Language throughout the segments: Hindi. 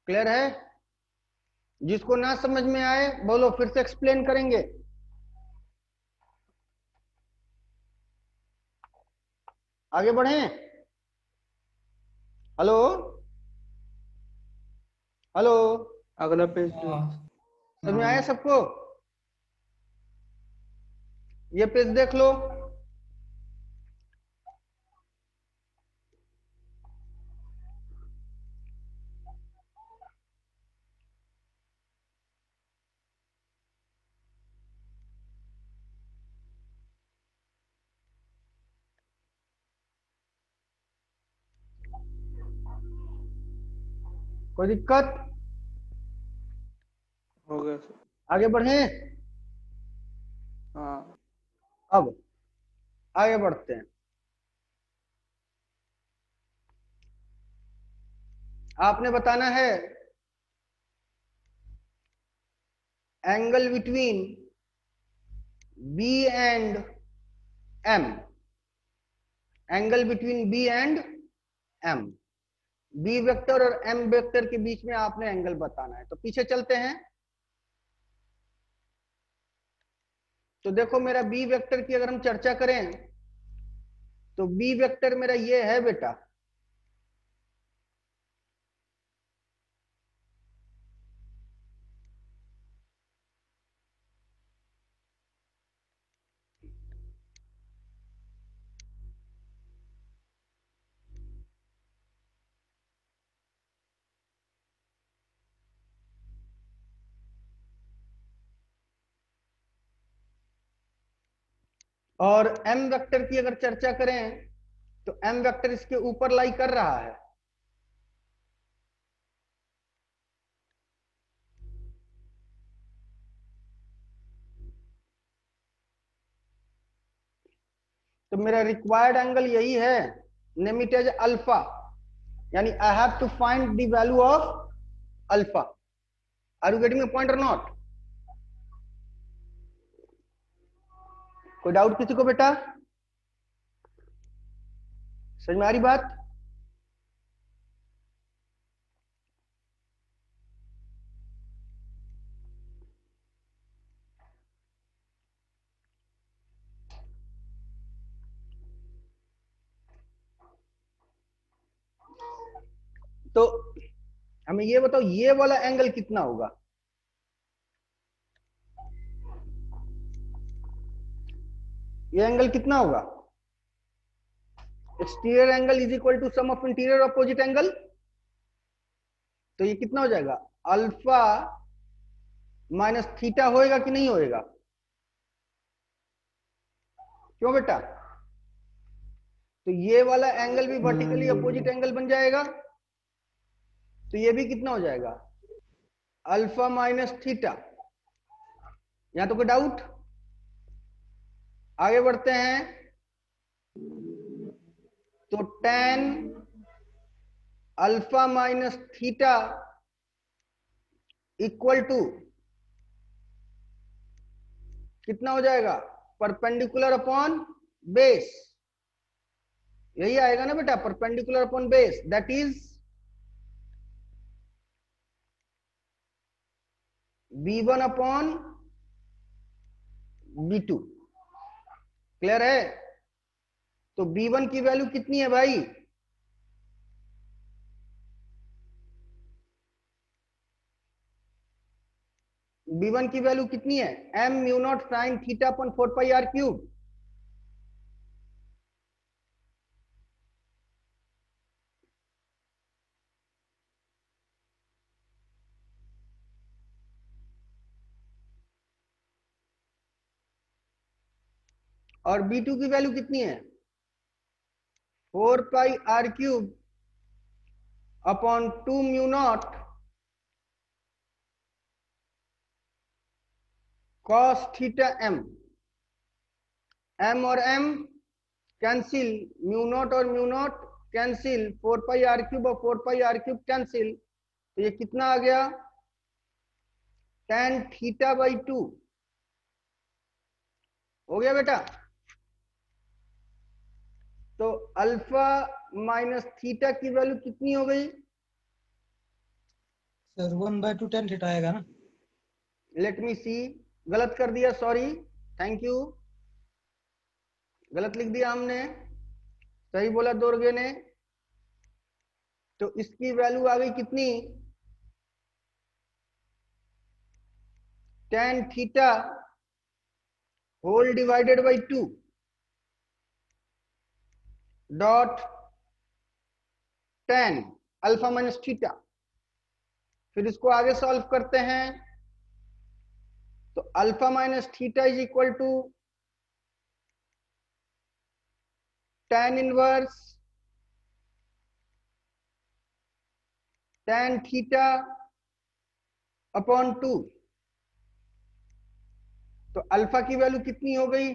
क्लियर है? जिसको ना समझ में आए बोलो, फिर से एक्सप्लेन करेंगे। आगे बढ़े? हेलो हेलो, अगला पेज दो। हाँ समझ में हाँ। आया सबको? ये पेज देख लो। कोई दिक्कत? हो गया सर। आगे बढ़े? हाँ। अब आगे बढ़ते हैं। आपने बताना है angle between B and M. Angle between B and M, B vector और एम वेक्टर के बीच में आपने एंगल बताना है। तो पीछे चलते हैं। तो देखो, मेरा बी वेक्टर की अगर हम चर्चा करें तो बी वेक्टर मेरा ये है बेटा। और एम वेक्टर की अगर चर्चा करें तो एम वेक्टर इसके ऊपर लाई कर रहा है। तो मेरा रिक्वायर्ड एंगल यही है, नेम इट एज अल्फा। यानी I have to find the value of alpha. Are you getting my point or not? कोई डाउट किसी को बेटा? समझ में आ रही बात? तो हमें ये बताओ, ये वाला एंगल कितना होगा? ये एंगल कितना होगा? Exterior angle is equal to sum of interior opposite angle. तो ये कितना हो जाएगा? अल्फा माइनस थीटा होएगा कि नहीं होएगा? क्यों बेटा? तो ये वाला एंगल भी वर्टिकली अपोजिट एंगल बन जाएगा। तो ये भी कितना हो जाएगा? Alpha minus theta. यहां तो कोई डाउट? आगे बढ़ते हैं। तो tan alpha minus theta equal to कितना हो जाएगा? Perpendicular upon base. यही आएगा ना बेटा, perpendicular upon base, that is b1 upon b2। Clear है? तो b1 की वैल्यू कितनी है भाई? b1 की वैल्यू कितनी है? m mu naught sine theta upon 4 पाई r क्यूब। और b2 की वैल्यू कितनी है? 4 पाई r cube upon 2 mu naught cos theta m। m और m कैंसिल, म्यू नॉट और म्यू नॉट कैंसिल, 4 पाई r क्यूब और 4 पाई r क्यूब कैंसिल। तो ये कितना आ गया? tan theta by 2। हो गया बेटा? तो अल्फा माइनस थीटा की वैल्यू कितनी हो गई? सर 1/2 tan थीटा आएगा ना। लेट मी सी, गलत कर दिया, सॉरी, थैंक यू, गलत लिख दिया हमने, सही बोला दोर्गे ने। तो इसकी वैल्यू आ गई कितनी, tan theta whole divided by 2 dot tan alpha minus theta. फिर इसको आगे सॉल्व करते हैं, तो alpha minus theta is equal to tan inverse tan theta upon 2। तो अल्फा की वैल्यू कितनी हो गई,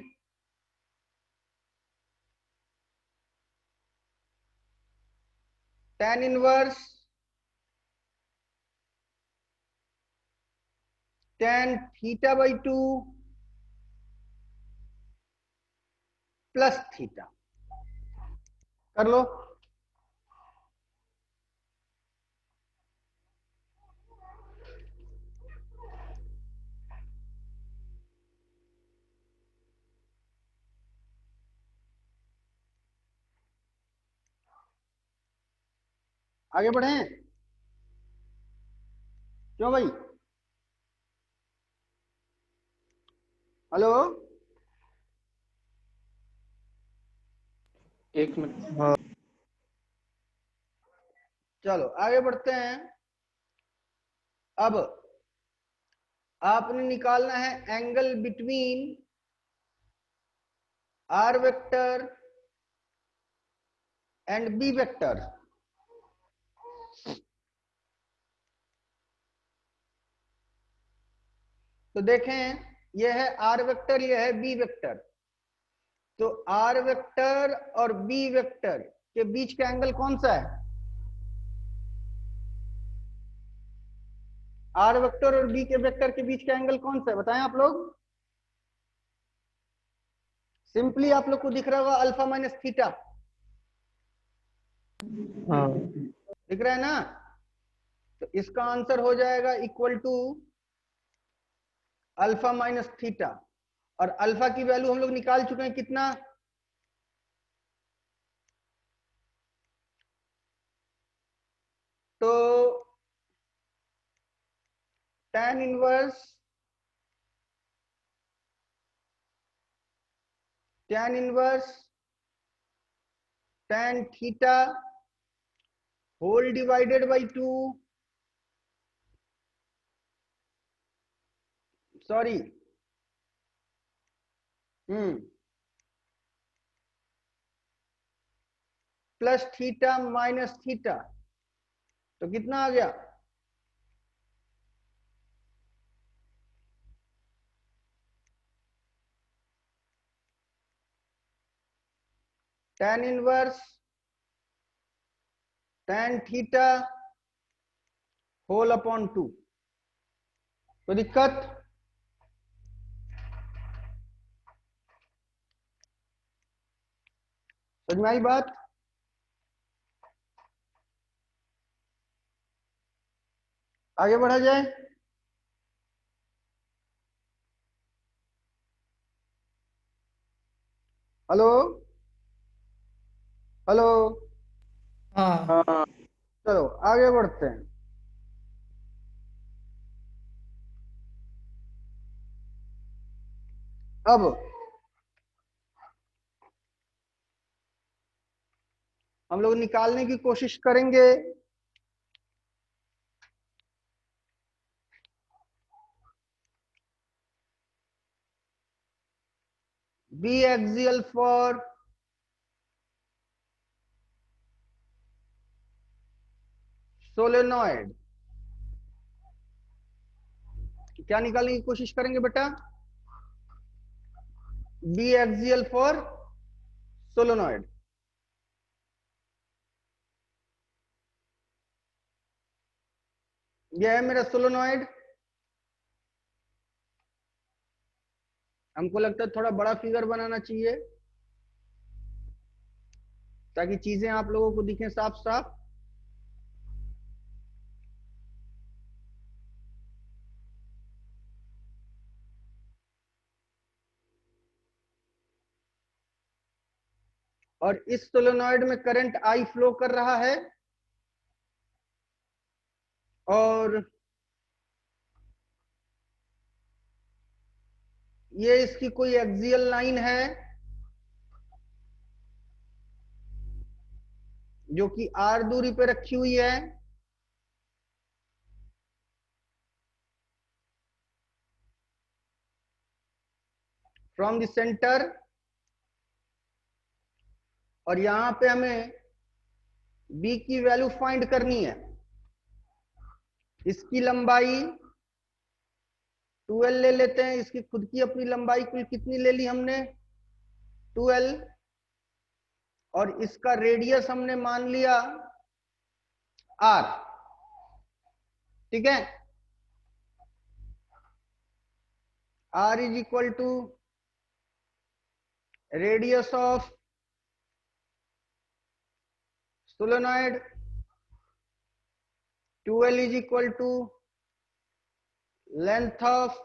tan inverse tan theta by 2 plus theta. कर लो, आगे बढ़े, क्यों भाई, हेलो, एक मिनट, हाँ। चलो आगे बढ़ते हैं। अब आपने निकालना है angle between R vector and B vector. तो देखें, यह है आर वेक्टर, यह है बी वेक्टर। तो आर वेक्टर और बी वेक्टर के बीच का एंगल कौन सा है, आर वेक्टर और बी के वेक्टर के बीच का एंगल कौन सा है, बताएं आप लोग। सिंपली आप लोग को दिख रहा होगा अल्फा माइनस थीटा, हाँ, दिख रहा है ना। तो इसका आंसर हो जाएगा equal to alpha minus theta. और अल्फा की वैल्यू हम लोग निकाल चुके हैं कितना, तो tan inverse tan theta whole divided by 2, sorry, plus theta minus theta. तो कितना आ गया, tan inverse tan theta whole upon 2। तो दिक्कत, समझ में आई बात। आगे बढ़ा जाए, हेलो, हेलो, हाँ हाँ, चलो आगे बढ़ते हैं। अब हम लोग निकालने की कोशिश करेंगे बी एक्सियल फॉर सोलेनॉइड। क्या निकालने की कोशिश करेंगे बेटा, बी एक्सियल फॉर सोलेनॉइड। यह है मेरा सोलेनॉइड। हमको लगता है थोड़ा बड़ा फिगर बनाना चाहिए ताकि चीजें आप लोगों को दिखें साफ साफ। और इस सोलेनॉइड में करंट I फ्लो कर रहा है और ये इसकी कोई एक्सियल लाइन है जो कि R दूरी पे रखी हुई है। फ्रॉम द सेंटर, और यहां पे हमें B की वैल्यू फाइंड करनी है। इसकी लंबाई 12 ले लेते हैं, इसकी खुद की अपनी लंबाई कुल कितनी ले ली हमने 12, और इसका रेडियस हमने मान लिया R। ठीक है, R is equal to radius of solenoid, 12 is equal to length of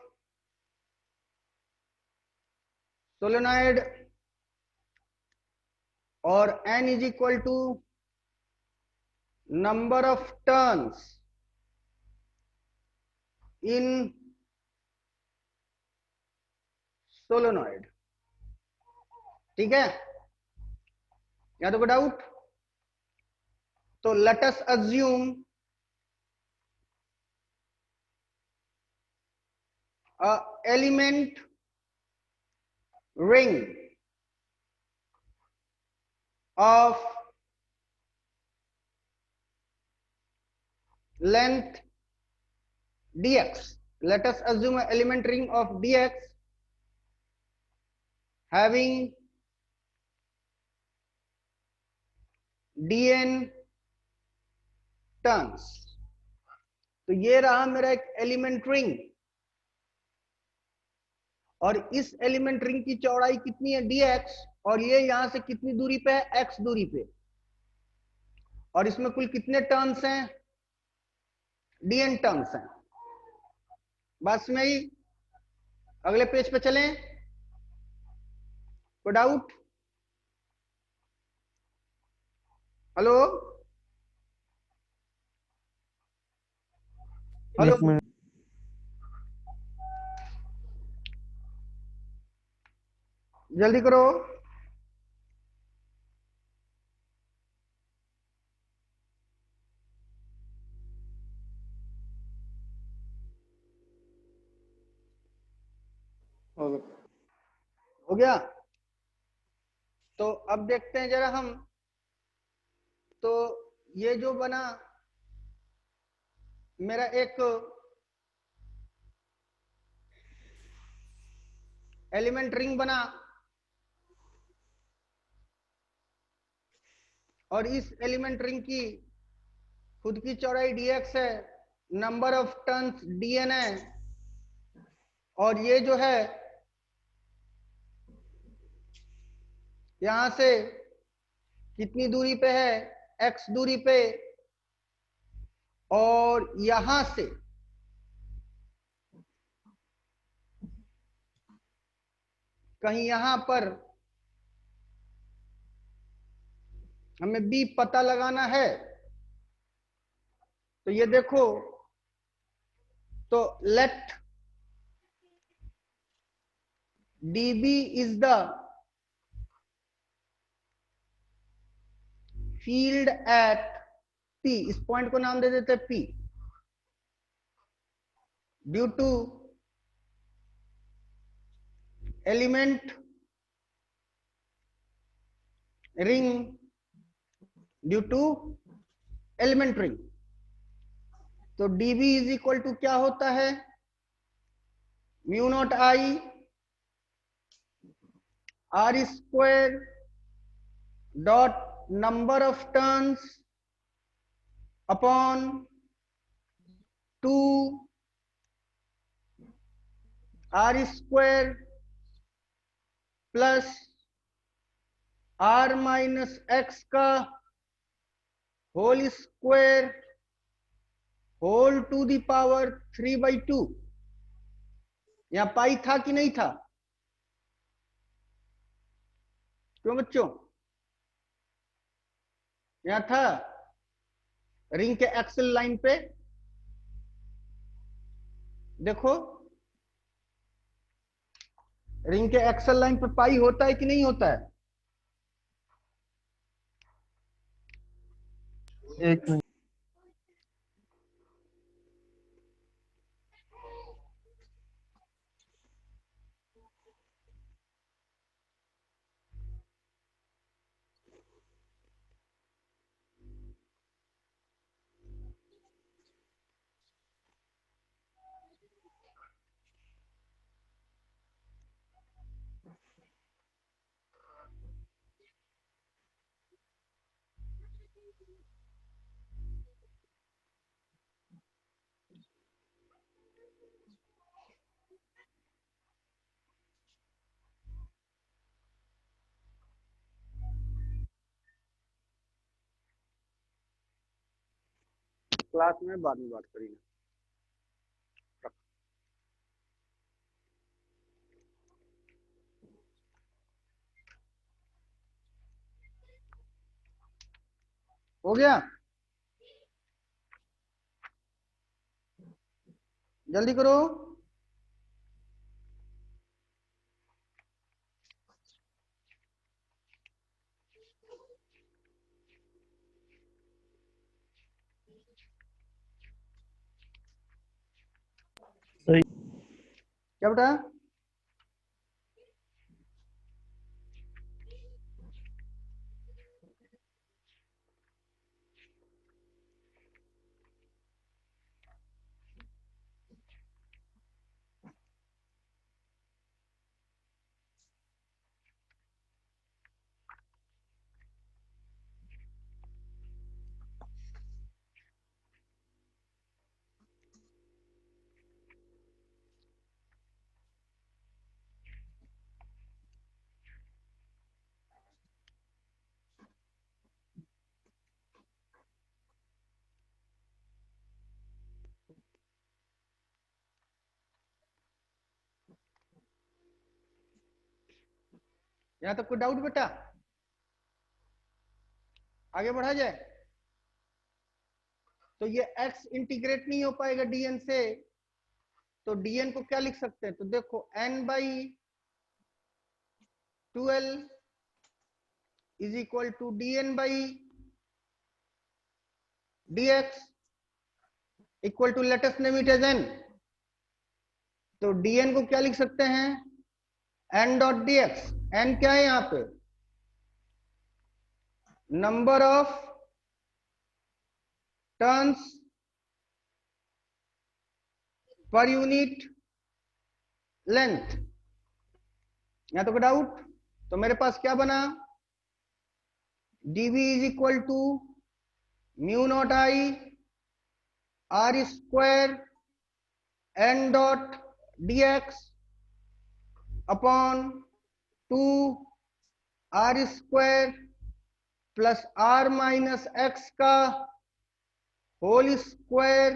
solenoid, और N is equal to number of turns in solenoid. ठीक है, या तो कोई डाउट? तो let us assume a element ring of length dx. Let us assume an element ring of dx having dn turns. तो ये रहा मेरा एक एलिमेंट रिंग, और इस एलिमेंट रिंग की चौड़ाई कितनी है dx, और ये यहां से कितनी दूरी पे है x दूरी पे, और इसमें कुल कितने टर्न्स हैं dn टर्न्स हैं। बस में ही अगले पेज पे चलें, कोई डाउट? हेलो हेलो, एक मिनट। जल्दी करो। हो गया। हो गया? तो अब देखते हैं जरा हम, तो ये जो बना मेरा एक एलिमेंट रिंग बना, और इस एलिमेंट रिंग की खुद की चौड़ाई dx है, नंबर ऑफ टर्न्स dn है, और ये जो है यहां से कितनी दूरी पे है x दूरी पे, और यहां से कहीं यहां पर हमें b पता लगाना है। तो ये देखो, तो let db is the field at p, इस पॉइंट को नाम दे देते हैं p, due to element ring, due to element ring. तो db इज इक्वल टू क्या होता है, mu not I r square dot number of turns upon 2 r square plus r minus x का whole square whole to the power 3/2। यहां पाई था कि नहीं था? क्यों बच्चों? यहां था रिंग के एक्सल लाइन पे, देखो रिंग के एक्सल लाइन पे पाई होता है कि नहीं होता है? एक मिनट। क्लास में बाद में बात करेंगे। हो गया, जल्दी करो। सही। क्या बेटा? यहां तक कोई डाउट बेटा? आगे बढ़ा जाए। तो ये x इंटीग्रेट नहीं हो पाएगा dn से, तो dn को क्या लिख सकते हैं? तो देखो n/12 is equal to dn/dx equal to, let us name it as n। तो dn को क्या लिख सकते हैं? n.dx। n क्या है यहां पे? Number of turns per unit length. यहां तो कोई डाउट? तो मेरे पास क्या बना? dv is equal to mu not I r square n dot dx upon 2 r square plus r minus x का whole square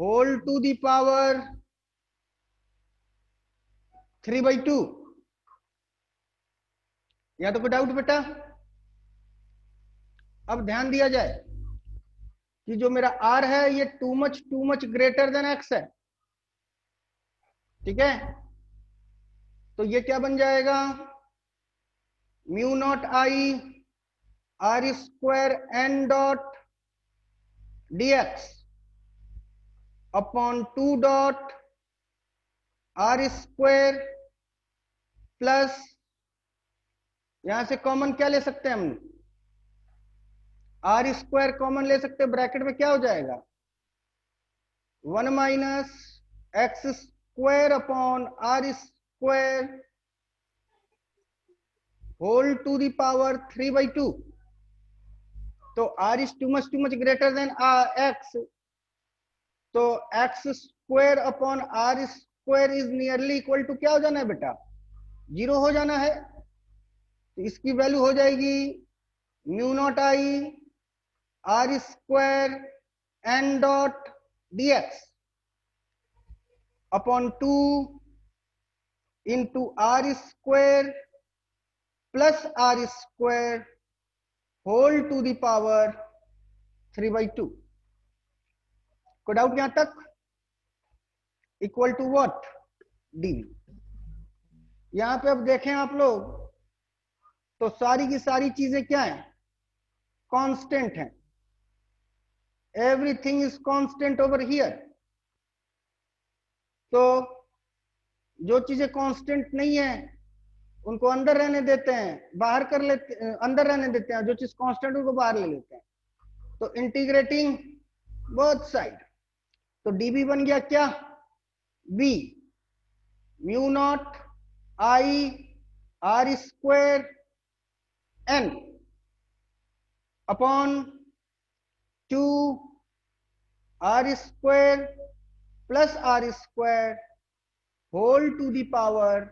whole to the power 3/2। या तो कोई डाउट बेटा? अब ध्यान दिया जाए कि जो मेरा r है ये to much greater than x है, ठीक है? तो ये क्या बन जाएगा? Mu not I r square n dot dx upon 2 dot r square plus, यहां से कॉमन क्या ले सकते हैं हम? r स्क्वायर कॉमन ले सकते हैं, ब्रैकेट में क्या हो जाएगा? 1 minus x square upon r square whole to the power 3/2। तो r is too much greater than x, तो x square upon r square is nearly equal to क्या हो जाना है बेटा? 0 हो जाना है। तो इसकी वैल्यू हो जाएगी mu not I r square n dot dx upon 2 into r square plus r square whole to the power 3/2। कोई डाउट यहां तक? Equal to what? डीवी। यहां पे अब देखें आप लोग तो सारी की सारी चीजें क्या है? कांस्टेंट है। Everything is constant over here. तो जो चीजें कांस्टेंट नहीं है उनको अंदर रहने देते हैं, बाहर कर लेते, अंदर रहने देते हैं, जो चीज कांस्टेंट उनको बाहर ले लेते हैं। तो इंटीग्रेटिंग बोथ साइड, तो डीबी बन गया क्या? B mu not I R square N upon 2 R square plus R square whole to the power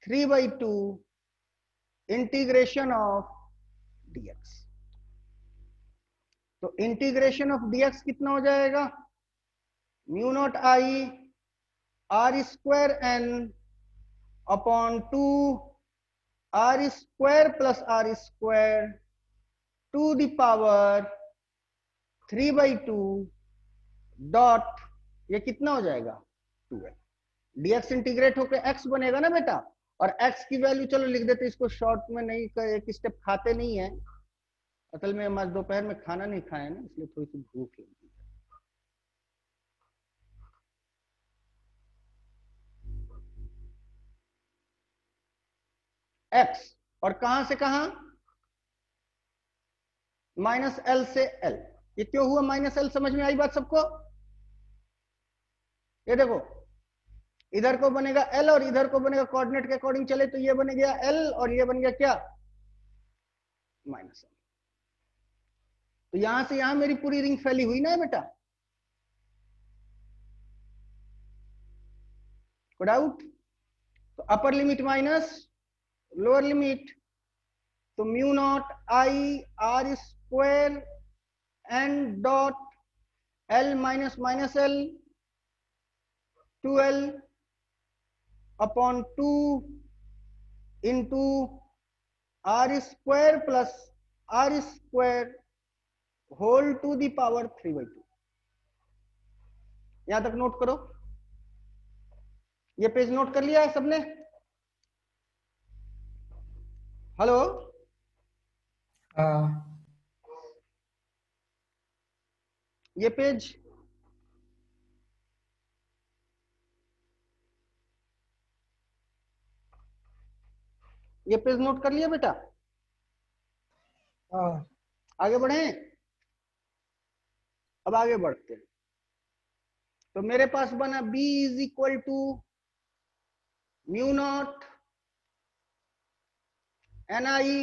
3/2 integration of dx। तो इंटीग्रेशन ऑफ dx कितना हो जाएगा? Mu not I R square N upon 2 R square plus R square to the power 3/2 dot, ये कितना हो जाएगा? 2l। dx इंटीग्रेट होकर x बनेगा ना बेटा, और x की वैल्यू चलो लिख देते, इसको शॉर्ट में नहीं, एक स्टेप खाते नहीं है असल में, हम आज दोपहर में खाना नहीं खाए ना, इसलिए थोड़ी सी भूख लगी। x और कहां से कहां? -l से l। ये क्यों हुआ -l? समझ में आई बात सबको? ये देखो, इधर को बनेगा l और इधर को बनेगा, कोऑर्डिनेट के अकॉर्डिंग चले तो ये बन गया l और ये बन गया क्या? -l। तो यहां से यहां मेरी पूरी रिंग फैली हुई ना बेटा? कोई डाउट? तो upper limit minus lower limit, तो mu not I R square N dot L minus minus L 2l upon 2 into R square plus R square whole to the power 3/2। यहां तक नोट करो। ये पेज नोट कर लिया है सबने? हेलो? हाँ ये पेज नोट कर लिया बेटा? हाँ आगे बढ़े? अब आगे बढ़ते हैं। तो मेरे पास बना b is equal to mu naught N I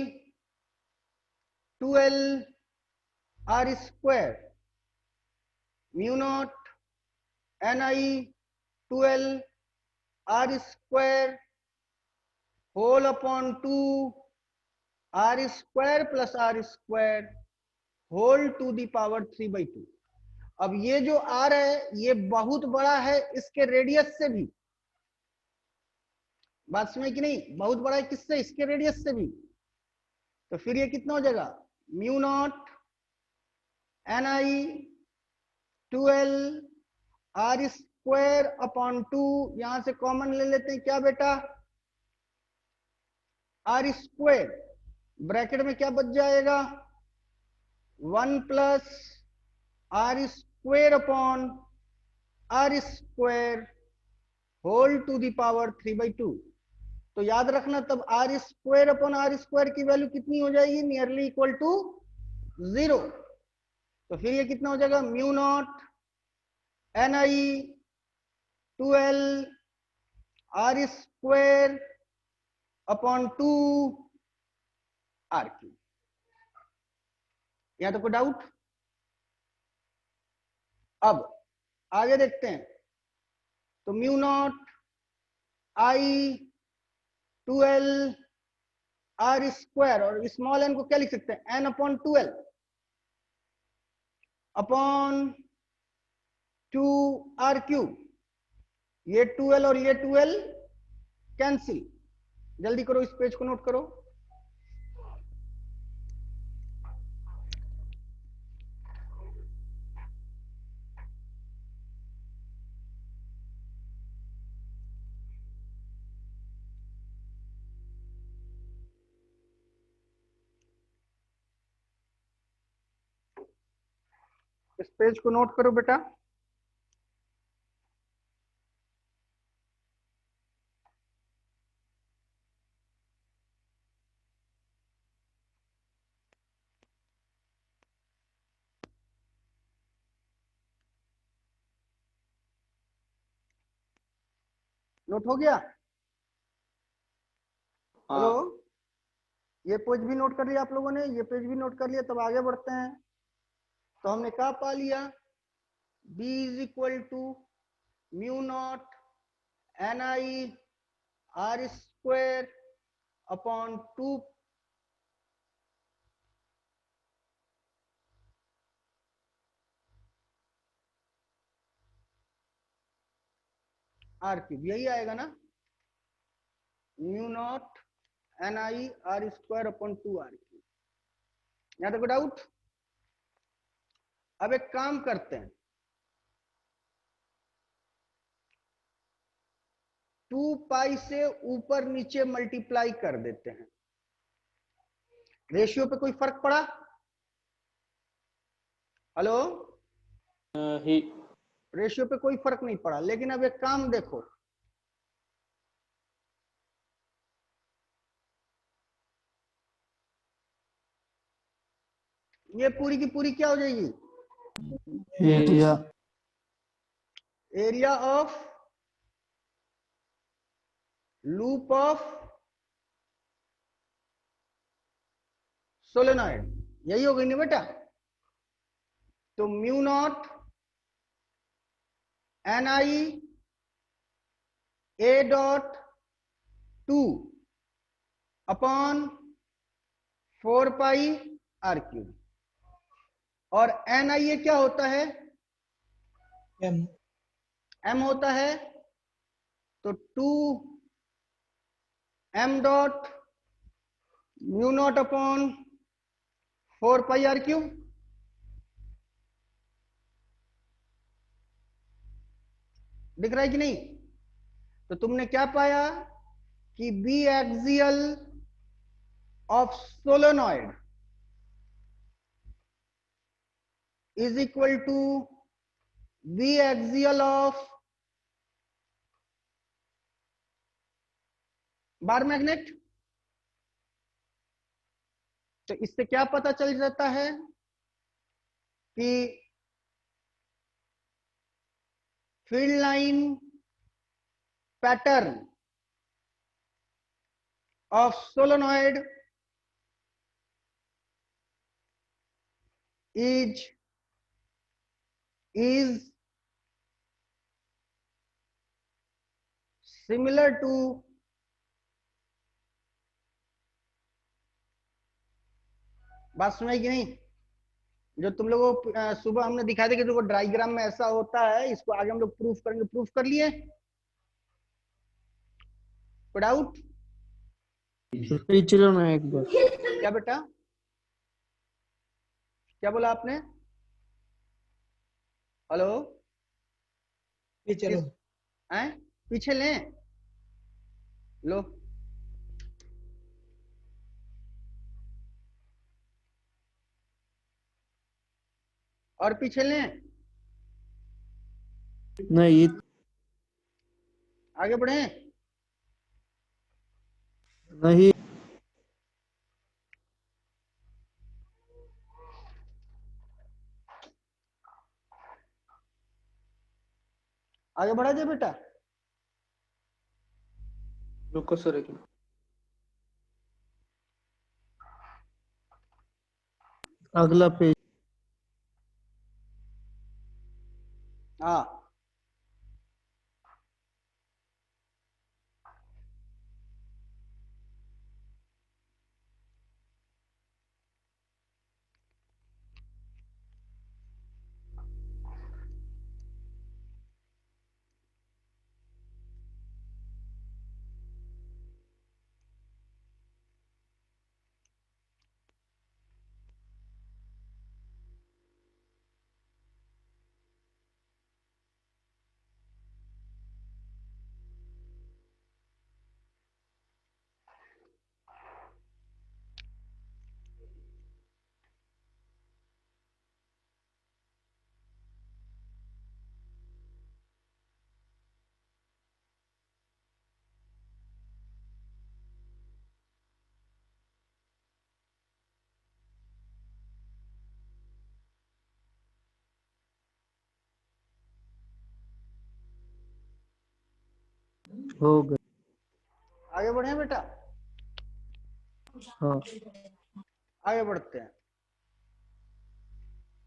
2l R square, mu naught N I 2l R square whole upon 2 R square plus R square whole to the power 3/2। अब ये जो आर है ये बहुत बड़ा है इसके रेडियस से भी। बात समझ कि नहीं? बहुत बड़ा है किससे? इसके रेडियस से भी। तो फिर ये कितना हो जाएगा? Mu naught N I 2l R square upon 2, यहां से कॉमन ले लेते हैं क्या बेटा? आर स्क्वायर, ब्रैकेट में क्या बच जाएगा? 1 plus R square upon R square whole to the power 3/2। तो याद रखना तब R square upon R square की वैल्यू कितनी हो जाएगी? Nearly equal to 0। तो फिर ये कितना हो जाएगा? Mu naught N I 2l R square upon 2 R cube. यहां तो कोई डाउट? अब आगे देखते हैं। तो mu not I 2l R square, और स्मॉल एन को क्या लिख सकते हैं? N upon 2l upon 2 R cube. ये 2l और ये 2l कैंसिल। जल्दी करो, इस पेज को नोट करो। इस पेज को नोट करो बेटा। नोट हो गया? हेलो, ये पेज भी नोट कर लिया आप लोगों ने? ये पेज भी नोट कर लिया? तब आगे बढ़ते हैं। तो हमने क्या पा लिया? B is equal to mu naught NI R square upon 2 R cube, यही आएगा ना? Mu naught NI R square upon 2 R cube. यहां तक डाउट? अब एक काम करते हैं, 2 पाई से ऊपर नीचे मल्टीप्लाई कर देते हैं। रेशियो पे कोई फर्क पड़ा? हेलो, ही रेशियो पे कोई फर्क नहीं पड़ा। लेकिन अब एक काम देखो, ये पूरी की पूरी क्या हो जाएगी? Area area of loop of solenoid, यही हो गई ना बेटा? तो mu naught NI A dot 2 upon 4 pi R cube. और NI क्या होता है? M M होता है। तो 2 M dot mu not upon 4 pi R cube. दिख रहा है कि नहीं? तो तुमने क्या पाया कि B axial of solenoid is equal to B axial of bar magnet. तो इससे क्या पता चल जाता है कि field line pattern of solenoid is similar to बात सुनाई कि नहीं? जो तुम लोगों को सुबह हमने दिखाया था कि देखो डायग्राम में ऐसा होता है, इसको आगे हम लोग प्रूफ करेंगे। प्रूफ कर लिए? कोई डाउट? चलो ना एक बार। क्या बेटा, क्या बोला आपने? हेलो, ये चलो। हैं? पीछे लें? लो, और पीछे लें? नहीं आगे बढ़े? नहीं आगे बढ़ा जाए बेटा? रुको सर एक मिनट। अगला पेज। हाँ, हो गए। आगे बढ़े बेटा, हाँ आगे बढ़ते हैं।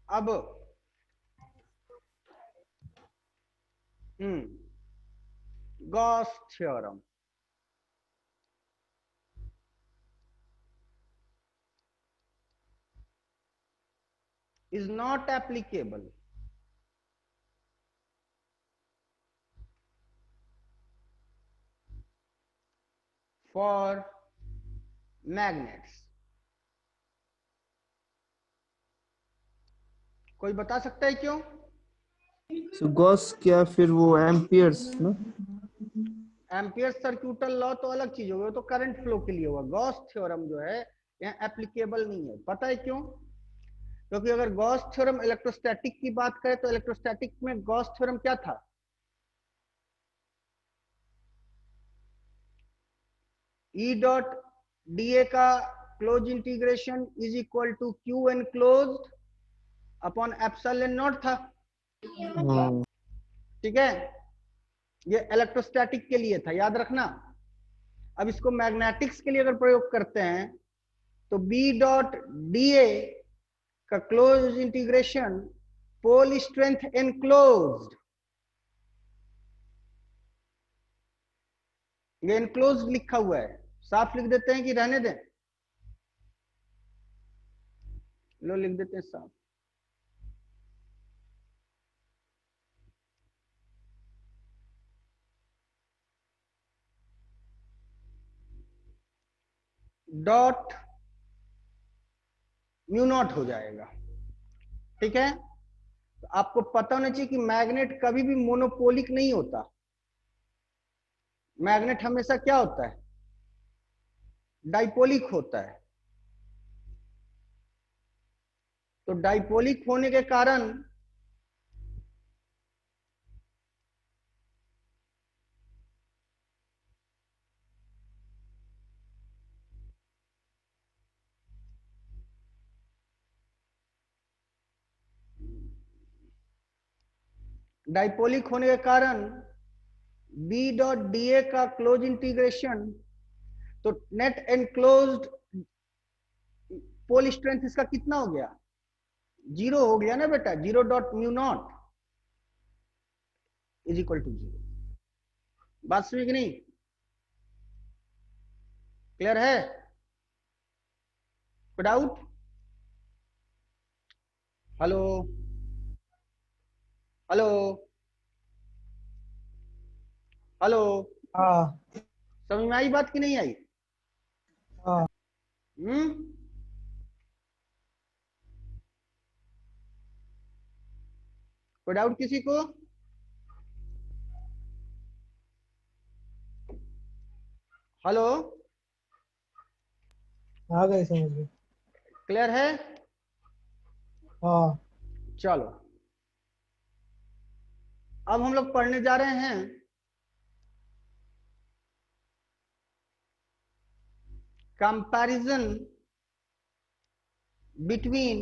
अब Gauss theorem. is not applicable for magnets। कोई बता सकता है क्यों? so गॉस क्या, फिर वो एम्पियर्स ना। एम्पियर सर्क्यूटल लॉ तो अलग चीज होगी, तो करंट फ्लो के लिए होगा। गॉस थ्योरम जो है यहाँ एप्लीकेबल नहीं है। पता है क्यों? क्योंकि अगर गॉस थ्योरम इलेक्ट्रोस्टैटिक की बात करें तो इलेक्ट्रोस्टैटिक में गॉस थ्योरम क्या था? ई डॉट डी का close integration is equal to Q N close upon epsilon naught था। हाँ ठीक है, ये इलेक्ट्रोस्टैटिक के लिए था, याद रखना। अब इसको मैग्नेटिक्स के लिए अगर प्रयोग करते हैं तो बी डॉट डी ए का close integration pole strength enclosed, ये एनक्लोज्ड लिखा हुआ है, साफ लिख देते हैं कि रहने दें? लो लिख देते हैं साफ। डॉट म्यू नॉट हो जाएगा। ठीक है, तो आपको पता होना चाहिए कि मैग्नेट कभी भी मोनोपोलिक नहीं होता। मैग्नेट हमेशा क्या होता है? डाइपोलिक होता है। तो डाइपोलिक होने के कारण डाइपोलिक होने के कारण बी डॉट डी ए का क्लोज इंटीग्रेशन, तो नेट एनक्लोज्ड पोल स्ट्रेंथ इसका कितना हो गया? 0 हो गया ना बेटा। 0 dot mu naught is equal to 0। बात समझ कि नहीं? क्लियर है? कोई डाउट? हेलो हेलो हेलो, हाँ समझ में आई बात कि नहीं आई? हाँ हम्म, कोई डाउट किसी को? हेलो, आ गए समझ में। क्लियर है? हाँ चलो, अब हम लोग पढ़ने जा रहे हैं कंपैरिजन बिटवीन।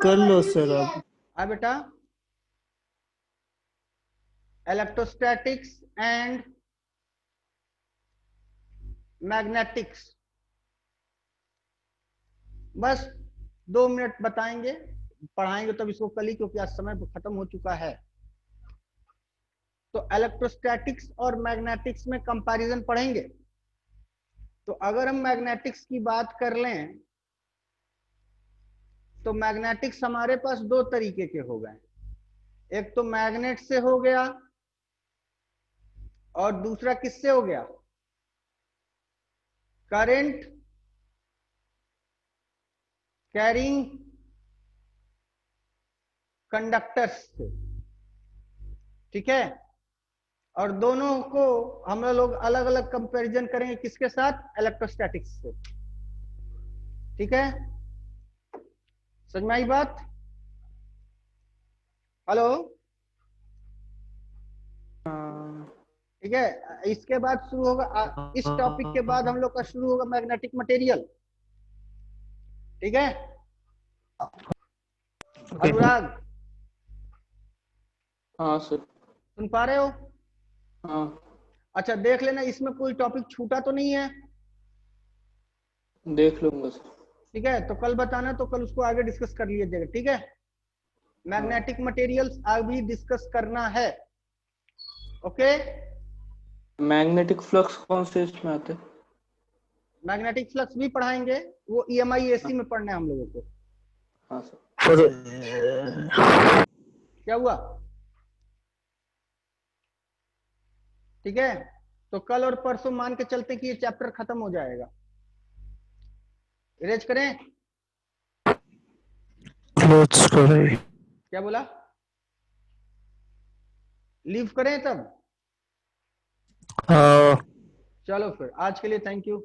कर लो सर आप। बेटा, इलेक्ट्रोस्टैटिक्स एंड मैग्नेटिक्स। बस 2 मिनट बताएंगे, पढ़ाएंगे तब इसको कल ही, क्योंकि आज समय खत्म हो चुका है। तो इलेक्ट्रोस्टैटिक्स और मैग्नेटिक्स में कंपैरिजन पढ़ेंगे। तो अगर हम मैग्नेटिक्स की बात कर लें तो मैग्नेटिक्स हमारे पास 2 तरीके के हो गए। एक तो मैग्नेट से हो गया और दूसरा किससे हो गया? करंट कैरिंग कंडक्टर्स से। ठीक है, और दोनों को हम लोग अलग अलग कंपैरिजन करेंगे, किसके साथ? इलेक्ट्रोस्टैटिक्स से। ठीक है, समझ में आई बात? हेलो, ठीक है। इसके बाद शुरू होगा, इस टॉपिक के बाद हम लोग का शुरू होगा मैग्नेटिक मटेरियल। ठीक है, अनुराग हाँ सर। सुन पा रहे हो? हाँ अच्छा देख लेना इसमें कोई टॉपिक छूटा तो नहीं है, देख लूंगा सर। ठीक है। तो कल बताना, तो कल उसको आगे डिस्कस कर लिया जाएगा, ठीक है। मैग्नेटिक मटेरियल्स अभी डिस्कस करना है, ओके। मैग्नेटिक फ्लक्स कौन से इसमें आते हैं? मैग्नेटिक फ्लक्स भी पढ़ाएंगे, वो EMI AC में पढ़ना है हम लोगों को। हाँ सर। क्या हुआ? ठीक है, तो कल और परसों मान के चलते कि ये चैप्टर खत्म हो जाएगा। इरेज करें? क्लोज करें। क्या बोला? लीव करें तब? हाँ चलो फिर आज के लिए थैंक यू।